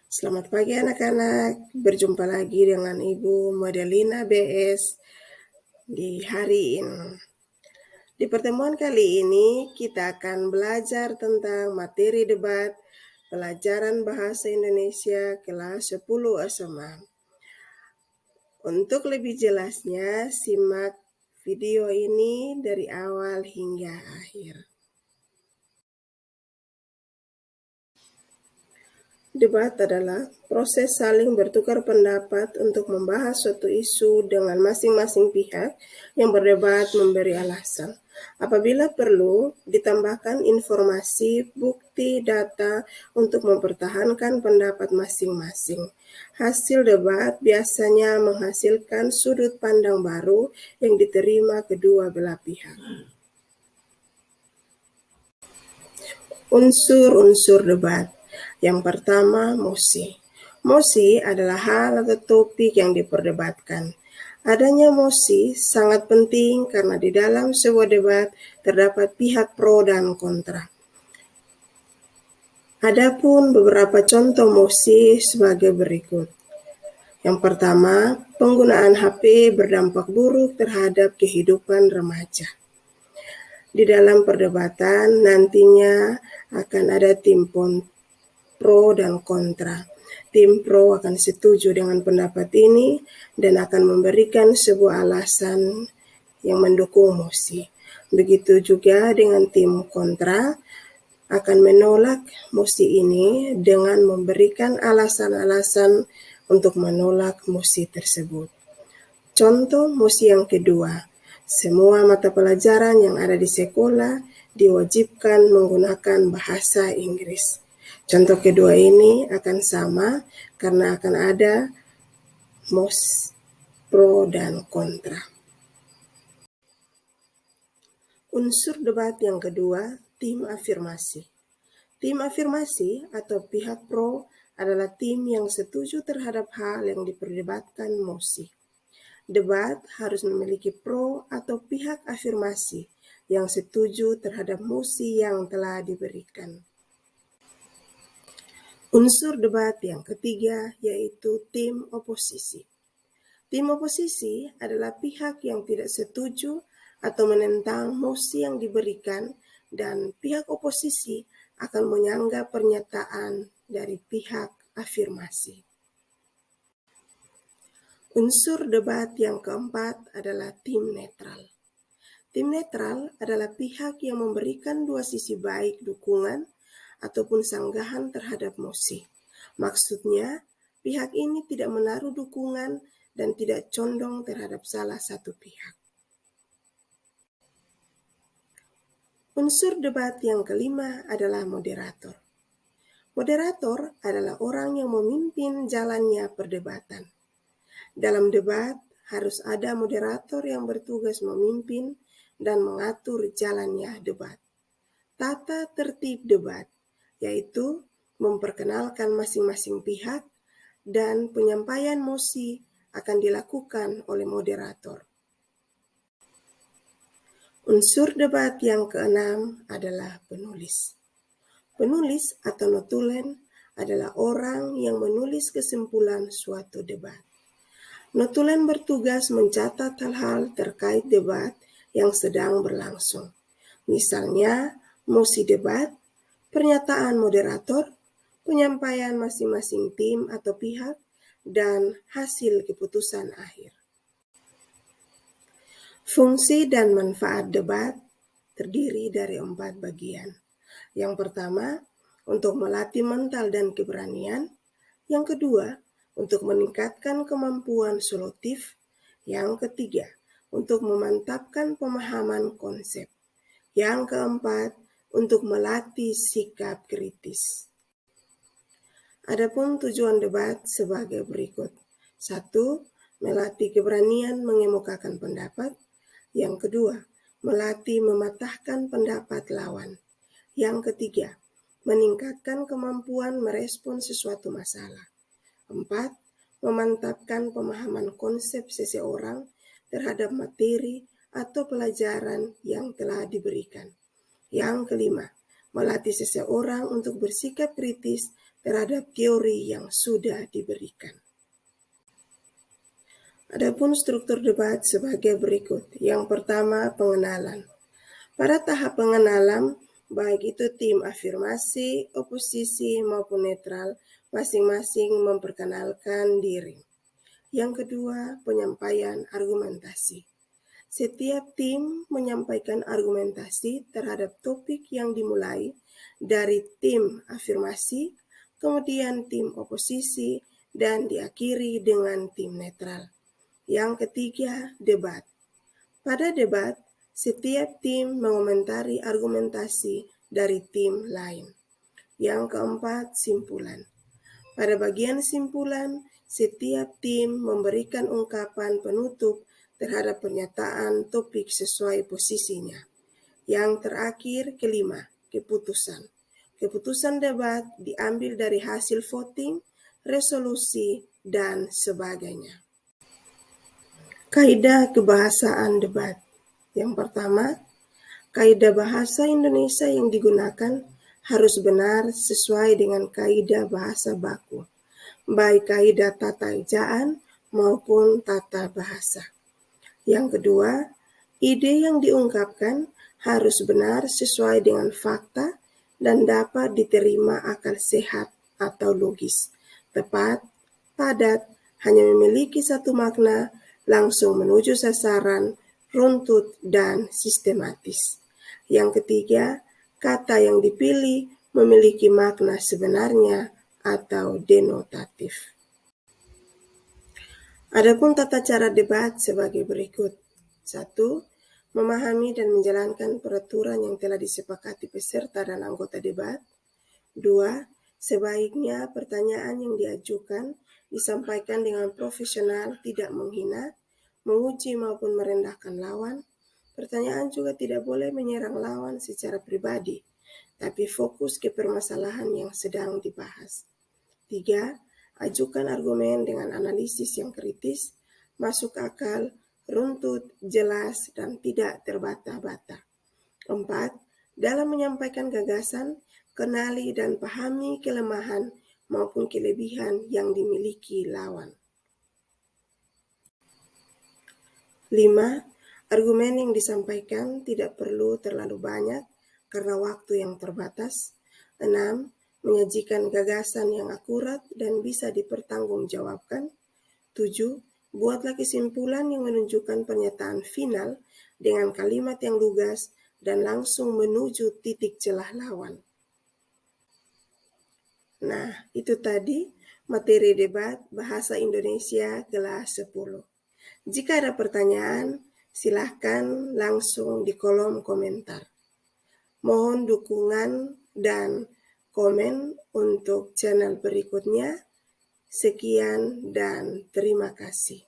Selamat pagi anak-anak, berjumpa lagi dengan Ibu Modelina BS di hari ini. Di pertemuan kali ini kita akan belajar tentang materi debat pelajaran Bahasa Indonesia kelas 10 SMA. Untuk lebih jelasnya, simak video ini dari awal hingga akhir. Debat adalah proses saling bertukar pendapat untuk membahas suatu isu dengan masing-masing pihak yang berdebat memberi alasan. Apabila perlu, ditambahkan informasi, bukti, data untuk mempertahankan pendapat masing-masing. Hasil debat biasanya menghasilkan sudut pandang baru yang diterima kedua belah pihak. Unsur-unsur debat. Yang pertama, mosi. Mosi adalah hal atau topik yang diperdebatkan. Adanya mosi sangat penting karena di dalam sebuah debat terdapat pihak pro dan kontra. Adapun beberapa contoh mosi sebagai berikut. Yang pertama, penggunaan HP berdampak buruk terhadap kehidupan remaja. Di dalam perdebatan nantinya akan ada tim pro dan kontra. Tim pro akan setuju dengan pendapat ini dan akan memberikan sebuah alasan yang mendukung mosi. Begitu juga dengan tim kontra akan menolak mosi ini dengan memberikan alasan-alasan untuk menolak mosi tersebut. Contoh mosi yang kedua, semua mata pelajaran yang ada di sekolah diwajibkan menggunakan bahasa Inggris. Contoh kedua ini akan sama karena akan ada pro dan kontra. Unsur debat yang kedua, tim afirmasi. Tim afirmasi atau pihak pro adalah tim yang setuju terhadap hal yang diperdebatkan mosi. Debat harus memiliki pro atau pihak afirmasi yang setuju terhadap mosi yang telah diberikan. Unsur debat yang ketiga yaitu tim oposisi. Tim oposisi adalah pihak yang tidak setuju atau menentang mosi yang diberikan dan pihak oposisi akan menyanggah pernyataan dari pihak afirmasi. Unsur debat yang keempat adalah tim netral. Tim netral adalah pihak yang memberikan dua sisi baik dukungan ataupun sanggahan terhadap mosi. Maksudnya, pihak ini tidak menaruh dukungan dan tidak condong terhadap salah satu pihak. Unsur debat yang kelima adalah moderator. Moderator adalah orang yang memimpin jalannya perdebatan. Dalam debat, harus ada moderator yang bertugas memimpin dan mengatur jalannya debat. Tata tertib debat yaitu memperkenalkan masing-masing pihak dan penyampaian mosi akan dilakukan oleh moderator. Unsur debat yang keenam adalah penulis. Penulis atau notulen adalah orang yang menulis kesimpulan suatu debat. Notulen bertugas mencatat hal-hal terkait debat yang sedang berlangsung. Misalnya, mosi debat, pernyataan moderator, penyampaian masing-masing tim atau pihak, dan hasil keputusan akhir. Fungsi dan manfaat debat terdiri dari 4 bagian. Yang pertama, untuk melatih mental dan keberanian. Yang kedua, untuk meningkatkan kemampuan solutif. Yang ketiga, untuk memantapkan pemahaman konsep. Yang keempat, untuk melatih sikap kritis. Adapun tujuan debat sebagai berikut. 1. Melatih keberanian mengemukakan pendapat. Yang kedua, melatih mematahkan pendapat lawan. Yang ketiga, meningkatkan kemampuan merespon sesuatu masalah. 4. Memantapkan pemahaman konsep seseorang terhadap materi atau pelajaran yang telah diberikan. Yang kelima, melatih seseorang untuk bersikap kritis terhadap teori yang sudah diberikan. Adapun struktur debat sebagai berikut. Yang pertama, pengenalan. Pada tahap pengenalan, baik itu tim afirmasi, oposisi, maupun netral, masing-masing memperkenalkan diri. Yang kedua, penyampaian argumentasi. Setiap tim menyampaikan argumentasi terhadap topik yang dimulai dari tim afirmasi, kemudian tim oposisi, dan diakhiri dengan tim netral. Yang ketiga, debat. Pada debat, setiap tim mengomentari argumentasi dari tim lain. Yang keempat, simpulan. Pada bagian simpulan, setiap tim memberikan ungkapan penutup terhadap pernyataan topik sesuai posisinya. Yang terakhir, kelima, keputusan. Keputusan debat diambil dari hasil voting, resolusi, dan sebagainya. Kaidah kebahasaan debat. Yang pertama, kaidah bahasa Indonesia yang digunakan harus benar sesuai dengan kaidah bahasa baku, baik kaidah tata ejaan maupun tata bahasa. Yang kedua, ide yang diungkapkan harus benar sesuai dengan fakta dan dapat diterima akal sehat atau logis, tepat, padat, hanya memiliki satu makna, langsung menuju sasaran, runtut, dan sistematis. Yang ketiga, kata yang dipilih memiliki makna sebenarnya atau denotatif. Adapun tata cara debat sebagai berikut. 1. Memahami dan menjalankan peraturan yang telah disepakati peserta dan anggota debat. 2. Sebaiknya pertanyaan yang diajukan disampaikan dengan profesional, tidak menghina, menguji maupun merendahkan lawan. Pertanyaan juga tidak boleh menyerang lawan secara pribadi, tapi fokus ke permasalahan yang sedang dibahas. 3. Ajukan argumen dengan analisis yang kritis, masuk akal, runtut, jelas, dan tidak terbata-bata. 4. Dalam menyampaikan gagasan, kenali dan pahami kelemahan maupun kelebihan yang dimiliki lawan. 5. Argumen yang disampaikan tidak perlu terlalu banyak karena waktu yang terbatas. 6. Menyajikan gagasan yang akurat dan bisa dipertanggungjawabkan. 7. Buatlah kesimpulan yang menunjukkan pernyataan final dengan kalimat yang lugas dan langsung menuju titik celah lawan. Nah, itu tadi materi debat Bahasa Indonesia kelas 10. Jika ada pertanyaan, silahkan langsung di kolom komentar. Mohon dukungan dan komen untuk channel berikutnya. Sekian dan terima kasih.